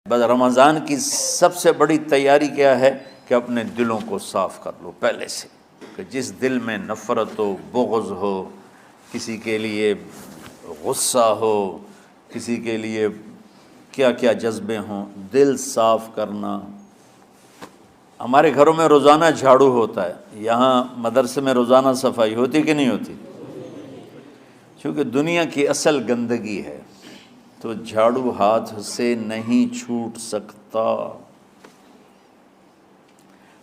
بس رمضان کی سب سے بڑی تیاری کیا ہے کہ اپنے دلوں کو صاف کر لو پہلے سے، کہ جس دل میں نفرت ہو، بغض ہو، کسی کے لیے غصہ ہو، کسی کے لیے کیا کیا جذبے ہوں، دل صاف کرنا۔ ہمارے گھروں میں روزانہ جھاڑو ہوتا ہے، یہاں مدرسے میں روزانہ صفائی ہوتی کہ نہیں ہوتی؟ کیونکہ دنیا کی اصل گندگی ہے تو جھاڑو ہاتھ سے نہیں چھوٹ سکتا۔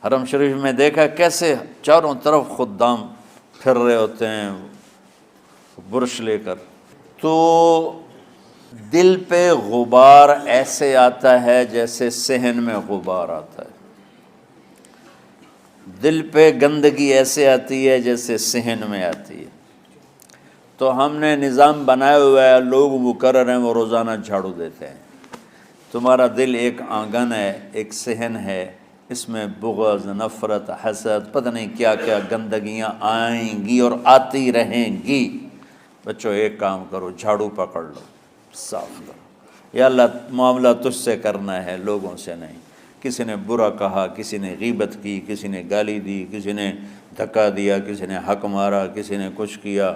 حرم شریف میں دیکھا کیسے چاروں طرف خدام پھر رہے ہوتے ہیں برش لے کر، تو دل پہ غبار ایسے آتا ہے جیسے صحن میں غبار آتا ہے، دل پہ گندگی ایسے آتی ہے جیسے صحن میں آتی ہے۔ تو ہم نے نظام بنایا ہوا ہے، لوگ مقرر ہیں وہ روزانہ جھاڑو دیتے ہیں۔ تمہارا دل ایک آنگن ہے، ایک صحن ہے، اس میں بغض، نفرت، حسد، پتہ نہیں کیا کیا گندگیاں آئیں گی اور آتی رہیں گی۔ بچوں ایک کام کرو، جھاڑو پکڑ لو، صاف کرو۔ یا اللہ معاملہ تجھ سے کرنا ہے، لوگوں سے نہیں۔ کسی نے برا کہا، کسی نے غیبت کی، کسی نے گالی دی، کسی نے دھکا دیا، کسی نے حق مارا، کسی نے کچھ کیا،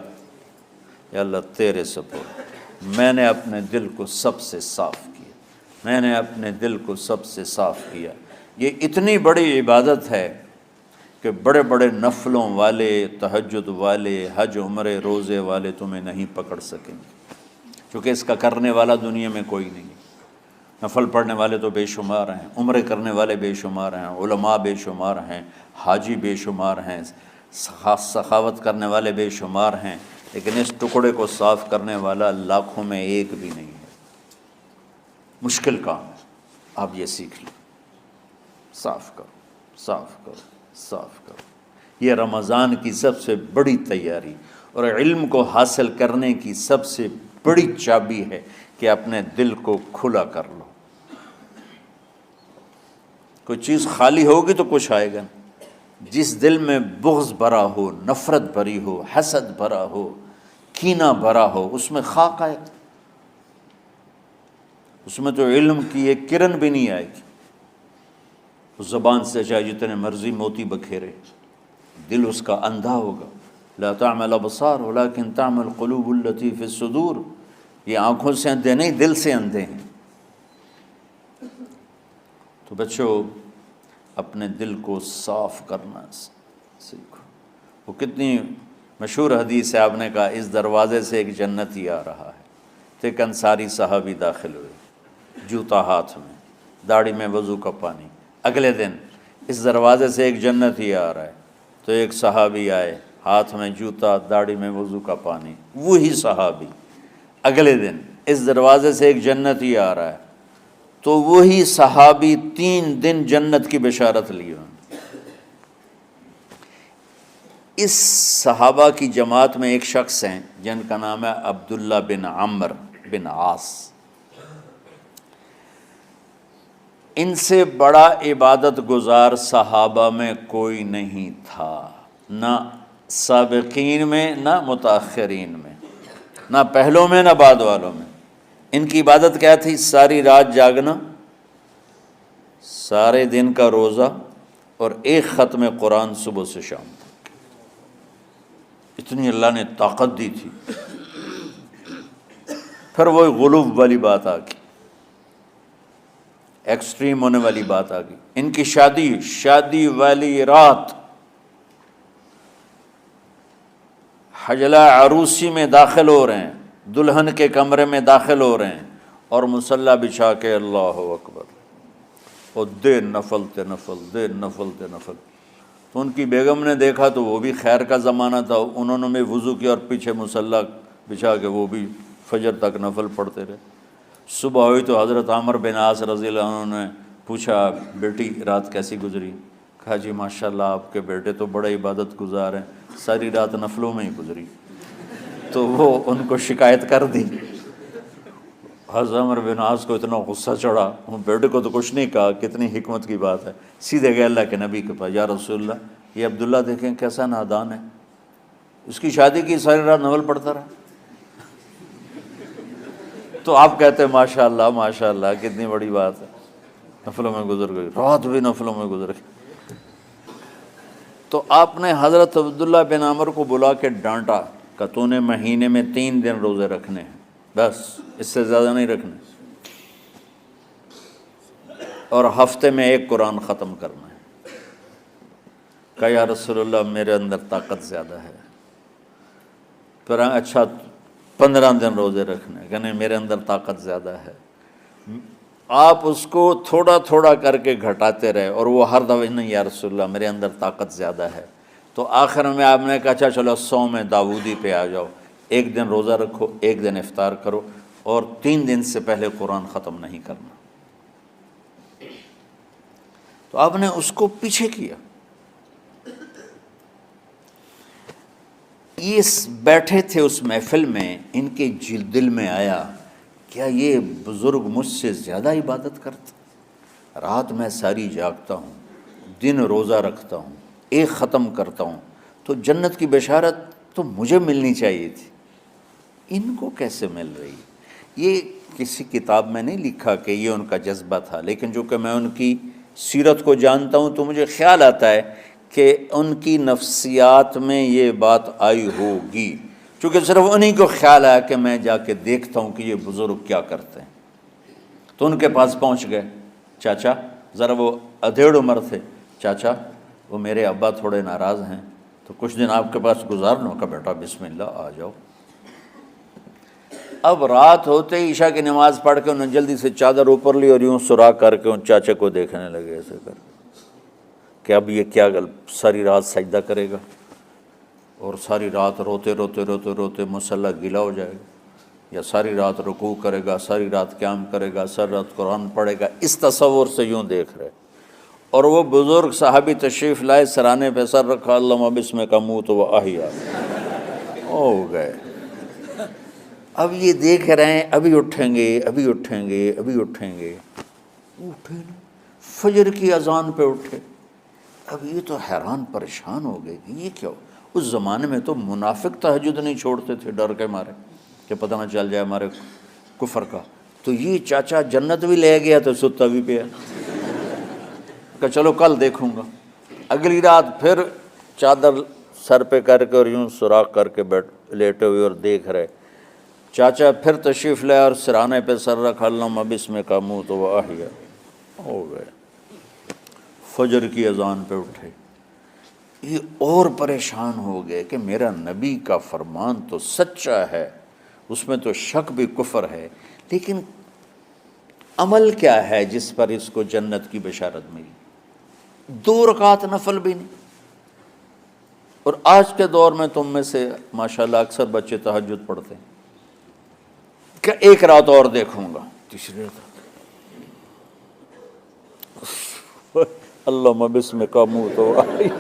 یا اللہ تیرے سپرد میں نے اپنے دل کو سب سے صاف کیا، میں نے اپنے دل کو سب سے صاف کیا۔ یہ اتنی بڑی عبادت ہے کہ بڑے بڑے نفلوں والے، تہجد والے، حج عمرے روزے والے تمہیں نہیں پکڑ سکیں گے، کیونکہ اس کا کرنے والا دنیا میں کوئی نہیں ہے۔ نفل پڑھنے والے تو بے شمار ہیں، عمرے کرنے والے بے شمار ہیں، علماء بے شمار ہیں، حاجی بے شمار ہیں، سخاوت کرنے والے بے شمار ہیں، لیکن اس ٹکڑے کو صاف کرنے والا لاکھوں میں ایک بھی نہیں ہے۔ مشکل کام ہے، آپ یہ سیکھ لیں، صاف کرو، صاف کرو، صاف کرو۔ یہ رمضان کی سب سے بڑی تیاری اور علم کو حاصل کرنے کی سب سے بڑی چابی ہے کہ اپنے دل کو کھلا کر لو۔ کوئی چیز خالی ہوگی تو کچھ آئے گا۔ جس دل میں بغض بھرا ہو، نفرت بھری ہو، حسد بھرا ہو، کینہ بھرا ہو، اس میں خاک آئے گا، اس میں تو علم کی ایک کرن بھی نہیں آئے گی۔ اس زبان سے چاہے جتنے مرضی موتی بکھیرے، دل اس کا اندھا ہوگا۔ لا تعمل ابصار ولکن تعمل قلوب التي في الصدور۔ یہ آنکھوں سے اندھے نہیں، دل سے اندھے ہیں۔ تو بچوں اپنے دل کو صاف کرنا سیکھو۔ وہ کتنی مشہور حدیث ہے، آپ نے کہا اس دروازے سے ایک جنتی آ رہا ہے۔ تو ایک انصاری صحابی داخل ہوئے، جوتا ہاتھ میں، داڑھی میں وضو کا پانی۔ اگلے دن اس دروازے سے ایک جنتی آ رہا ہے، تو ایک صحابی آئے، ہاتھ میں جوتا، داڑھی میں وضو کا پانی۔ وہی صحابی اگلے دن اس دروازے سے ایک جنتی آ رہا ہے، تو وہی صحابی 3 دن جنت کی بشارت لی انہوں نے۔ اس صحابہ کی جماعت میں ایک شخص ہیں جن کا نام ہے عبداللہ بن عمرو بن عاص۔ ان سے بڑا عبادت گزار صحابہ میں کوئی نہیں تھا، نہ سابقین میں نہ متاخرین میں، نہ پہلوں میں نہ بعد والوں میں۔ ان کی عبادت کیا تھی؟ ساری رات جاگنا، سارے دن کا روزہ، اور ایک ختم قرآن صبح سے شام تک۔ اتنی اللہ نے طاقت دی تھی۔ پھر وہی غلوب والی بات آ گئی، ایکسٹریم ہونے والی بات آ گئی۔ ان کی شادی والی رات حجلہ عروسی میں داخل ہو رہے ہیں، دلہن کے کمرے میں داخل ہو رہے ہیں، اور مصلی بچھا کے اللہ اکبر، اور دیر نفل تے نفل، دیر نفل تے نفل۔ تو ان کی بیگم نے دیکھا تو وہ بھی خیر کا زمانہ تھا، انہوں نے بھی وضو کیا اور پیچھے مصلی بچھا کے وہ بھی فجر تک نفل پڑھتے رہے۔ صبح ہوئی تو حضرت عمرو بن عاص رضی اللہ عنہ نے پوچھا، بیٹی رات کیسی گزری؟ کہا جی ماشاءاللہ آپ کے بیٹے تو بڑے عبادت گزار ہیں، ساری رات نفلوں میں ہی گزری۔ تو وہ ان کو شکایت کر دی۔ حضرت عمرو بن عاص کو اتنا غصہ چڑھا، وہ بیٹے کو تو کچھ نہیں کہا، کتنی حکمت کی بات ہے، سیدھے گئے اللہ کے نبی کے پاس، یا رسول اللہ یہ عبداللہ دیکھیں کیسا نادان ہے، اس کی شادی کی ساری رات نفل پڑھتا رہا۔ تو آپ کہتے ہیں ماشاء اللہ کتنی بڑی بات ہے، نفلوں میں گزر گئی، رات بھی نفلوں میں گزر گئی۔ تو آپ نے حضرت عبداللہ بن عمر کو بلا کے ڈانٹا کہ تو نے مہینے میں 3 دن روزے رکھنے ہیں، بس اس سے زیادہ نہیں رکھنے، اور ہفتے میں 1 قرآن ختم کرنا ہے۔ کہا یا رسول اللہ میرے اندر طاقت زیادہ ہے۔ پھر اچھا 15 دن روزے رکھنے، کہ نہیں میرے اندر طاقت زیادہ ہے۔ آپ اس کو تھوڑا تھوڑا کر کے گھٹاتے رہے، اور وہ ہر دفعہ نہیں یا رسول اللہ میرے اندر طاقت زیادہ ہے۔ تو آخر میں آپ نے کہا اچھا چلو 100 میں داؤدی پہ آ جاؤ، 1 دن روزہ رکھو، 1 دن افطار کرو، اور 3 دن سے پہلے قرآن ختم نہیں کرنا۔ تو آپ نے اس کو پیچھے کیا۔ یہ بیٹھے تھے اس محفل میں، ان کے دل میں آیا کیا یہ بزرگ مجھ سے زیادہ عبادت کرتا؟ رات میں ساری جاگتا ہوں، دن روزہ رکھتا ہوں، 1 ختم کرتا ہوں، تو جنت کی بشارت تو مجھے ملنی چاہیے تھی، ان کو کیسے مل رہی؟ یہ کسی کتاب میں نہیں لکھا کہ یہ ان کا جذبہ تھا، لیکن جو کہ میں ان کی سیرت کو جانتا ہوں تو مجھے خیال آتا ہے کہ ان کی نفسیات میں یہ بات آئی ہوگی، چونکہ صرف انہی کو خیال آیا کہ میں جا کے دیکھتا ہوں کہ یہ بزرگ کیا کرتے ہیں۔ تو ان کے پاس پہنچ گئے، چاچا ذرا، وہ ادھیڑ عمر تھے، چاچا وہ میرے ابا تھوڑے ناراض ہیں، تو کچھ دن آپ کے پاس گزار لوں؟ کا بیٹا بسم اللہ آ جاؤ۔ اب رات ہوتے ہی عشاء کی نماز پڑھ کے انہوں نے جلدی سے چادر اوپر لی اور یوں سراغ کر کے ان چاچے کو دیکھنے لگے ایسے کر کہ اب یہ کیا ساری رات سجدہ کرے گا، اور ساری رات روتے روتے روتے روتے مصلی گیلا ہو جائے گا، یا ساری رات رکوع کرے گا، ساری رات قیام کرے گا، ساری رات قرآن پڑھے گا، اس تصور سے یوں دیکھ رہے۔ اور وہ بزرگ صحابی تشریف لائے، سرانے پہ سر رکھا، اللہم بسمک اموت و احیا، ہو گئے۔ اب یہ دیکھ رہے ہیں ابھی اٹھیں گے، ابھی اٹھیں گے، ابھی اٹھیں گے، اٹھے نا، فجر کی اذان پہ اٹھے۔ اب یہ تو حیران پریشان ہو گئے کہ یہ کیا ہو۔ اس زمانے میں تو منافق تہجد نہیں چھوڑتے تھے ڈر کے مارے کہ پتہ نہ چل جائے ہمارے کفر کا، تو یہ چاچا جنت بھی لے گیا تو ستا بھی پیا کہ چلو کل دیکھوں گا۔ اگلی رات پھر چادر سر پہ کر کے اور یوں سراغ کر کے لیٹے ہوئے اور دیکھ رہے۔ چاچا پھر تشریف لائے اور سرانے پہ سر رکھا، اللہم بسمک اموت و احیا، ہو گئے۔ فجر کی اذان پہ اٹھے، یہ اور پریشان ہو گئے کہ میرا نبی کا فرمان تو سچا ہے، اس میں تو شک بھی کفر ہے، لیکن عمل کیا ہے جس پر اس کو جنت کی بشارت ملی؟ 2 رکعت نفل بھی نہیں۔ اور آج کے دور میں تم میں سے ماشاءاللہ اکثر بچے تہجد پڑھتے ہیں کہ 1 رات اور دیکھوں گا، تیسری رات اللہم بسمک اموت و احیا،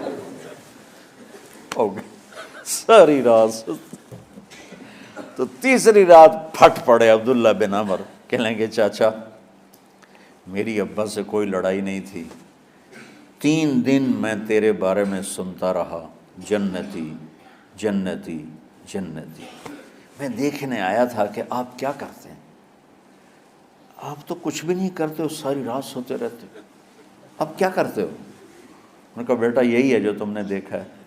ہو گئی ساری رات۔ تو تیسری رات پھٹ پڑے عبداللہ بن عمر، کہنے گے چاچا میری ابا سے کوئی لڑائی نہیں تھی، 3 دن میں تیرے بارے میں سنتا رہا، جنتی جنتی جنتی۔ میں دیکھنے آیا تھا کہ آپ کیا کرتے ہیں، آپ تو کچھ بھی نہیں کرتے ہو، ساری رات سوتے رہتے ہو، اب کیا کرتے ہو؟ انہوں نے کہا بیٹا یہی ہے جو تم نے دیکھا ہے۔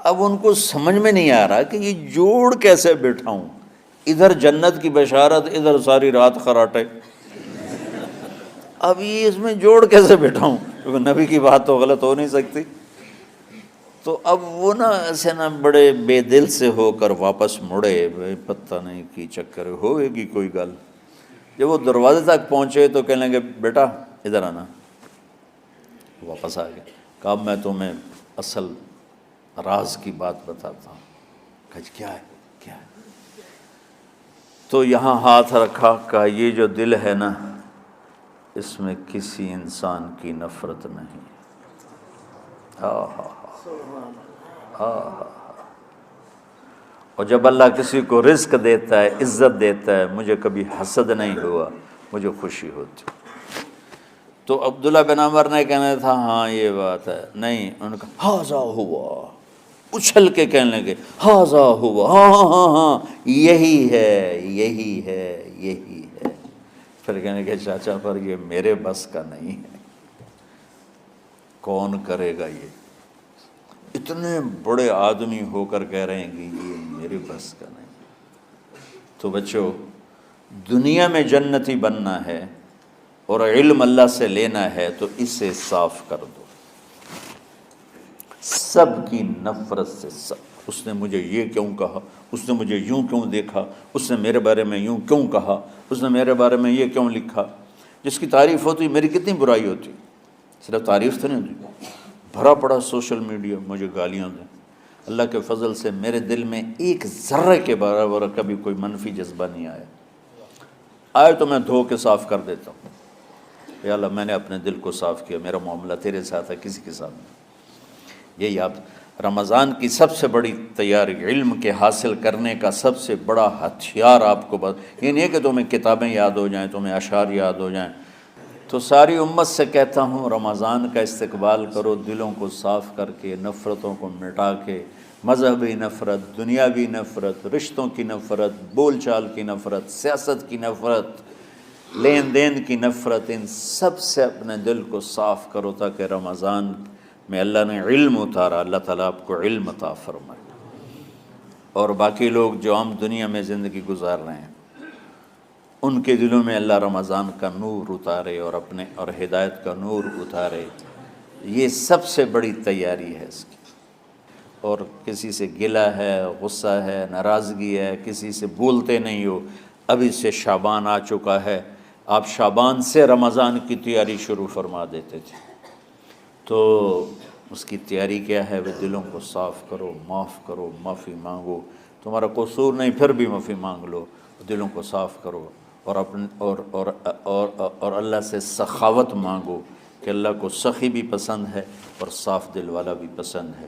اب ان کو سمجھ میں نہیں آ رہا کہ یہ جوڑ کیسے بٹھاؤں، ادھر جنت کی بشارت، ادھر ساری رات خراٹے، اب یہ اس میں جوڑ کیسے بٹھاؤں، کیونکہ نبی کی بات تو غلط ہو نہیں سکتی۔ تو اب وہ نا ایسے نا بڑے بے دل سے ہو کر واپس مڑے، پتہ نہیں کی چکر ہوئے گی کوئی گل۔ جب وہ دروازے تک پہنچے تو کہنے لگے بیٹا ادھر آنا، واپس آ گئے۔ کہا میں تمہیں اصل راز کی بات بتاتا ہوں۔ کہا کیا ہے کیا ہے؟ تو یہاں ہاتھ رکھا، کہا یہ جو دل ہے نا اس میں کسی انسان کی نفرت نہیں۔ اور جب اللہ کسی کو رزق دیتا ہے، عزت دیتا ہے، مجھے کبھی حسد نہیں ہوا، مجھے خوشی ہوتی۔ تو عبداللہ بن عمر نے کہنا تھا ہاں یہ بات ہے، نہیں، انہوں نے کہا ہاذا ہوا، اچھل کے کہنے لگے ہاذا ہوا، ہاں ہاں ہاں ہاں یہی ہے یہی ہے یہی ہے۔ پھر کہنے لگے چاچا پر یہ میرے بس کا نہیں ہے، کون کرے گا یہ؟ اتنے بڑے آدمی ہو کر کہہ رہے ہیں کہ یہ میرے بس کا نہیں۔ تو بچوں، دنیا میں جنتی بننا ہے اور علم اللہ سے لینا ہے تو اسے صاف کر دو، سب کی نفرت سے۔ سب، اس نے مجھے یہ کیوں کہا، اس نے مجھے یوں کیوں دیکھا، اس نے میرے بارے میں یوں کیوں کہا، اس نے میرے بارے میں یہ کیوں لکھا۔ جس کی تعریف ہوتی میری کتنی برائی ہوتی، صرف تعریف تو نہیں ہوتی، بھرا پڑا سوشل میڈیا مجھے گالیاں دیں۔ اللہ کے فضل سے میرے دل میں ایک ذرے کے برابر کبھی کوئی منفی جذبہ نہیں آیا، آئے تو میں دھو کے صاف کر دیتا ہوں، یا اللہ میں نے اپنے دل کو صاف کیا، میرا معاملہ تیرے ساتھ ہے، کسی کے ساتھ نہیں۔ یہی آپ رمضان کی سب سے بڑی تیاری، علم کے حاصل کرنے کا سب سے بڑا ہتھیار آپ کو یہ نہیں ہے کہ تمہیں کتابیں یاد ہو جائیں، تمہیں اشعار یاد ہو جائیں۔ تو ساری امت سے کہتا ہوں رمضان کا استقبال کرو، دلوں کو صاف کر کے، نفرتوں کو مٹا کے، مذہبی نفرت، دنیاوی نفرت، رشتوں کی نفرت، بول چال کی نفرت، سیاست کی نفرت، لین دین کی نفرت، ان سب سے اپنے دل کو صاف کرو تاکہ رمضان میں اللہ نے علم اتارا، اللہ تعالیٰ آپ کو علم عطا فرمائے، اور باقی لوگ جو عام دنیا میں زندگی گزار رہے ہیں ان کے دلوں میں اللہ رمضان کا نور اتارے اور ہدایت کا نور اتارے۔ یہ سب سے بڑی تیاری ہے اس کی۔ اور کسی سے گلہ ہے، غصہ ہے، ناراضگی ہے، کسی سے بولتے نہیں ہو، ابھی سے شعبان آ چکا ہے، آپ شعبان سے رمضان کی تیاری شروع فرما دیتے تھے، تو اس کی تیاری کیا ہے؟ وہ دلوں کو صاف کرو، معاف کرو، معافی مانگو، تمہارا قصور نہیں پھر بھی معافی مانگ لو، دلوں کو صاف کرو، اور اللہ سے سخاوت مانگو کہ اللہ کو سخی بھی پسند ہے اور صاف دل والا بھی پسند ہے۔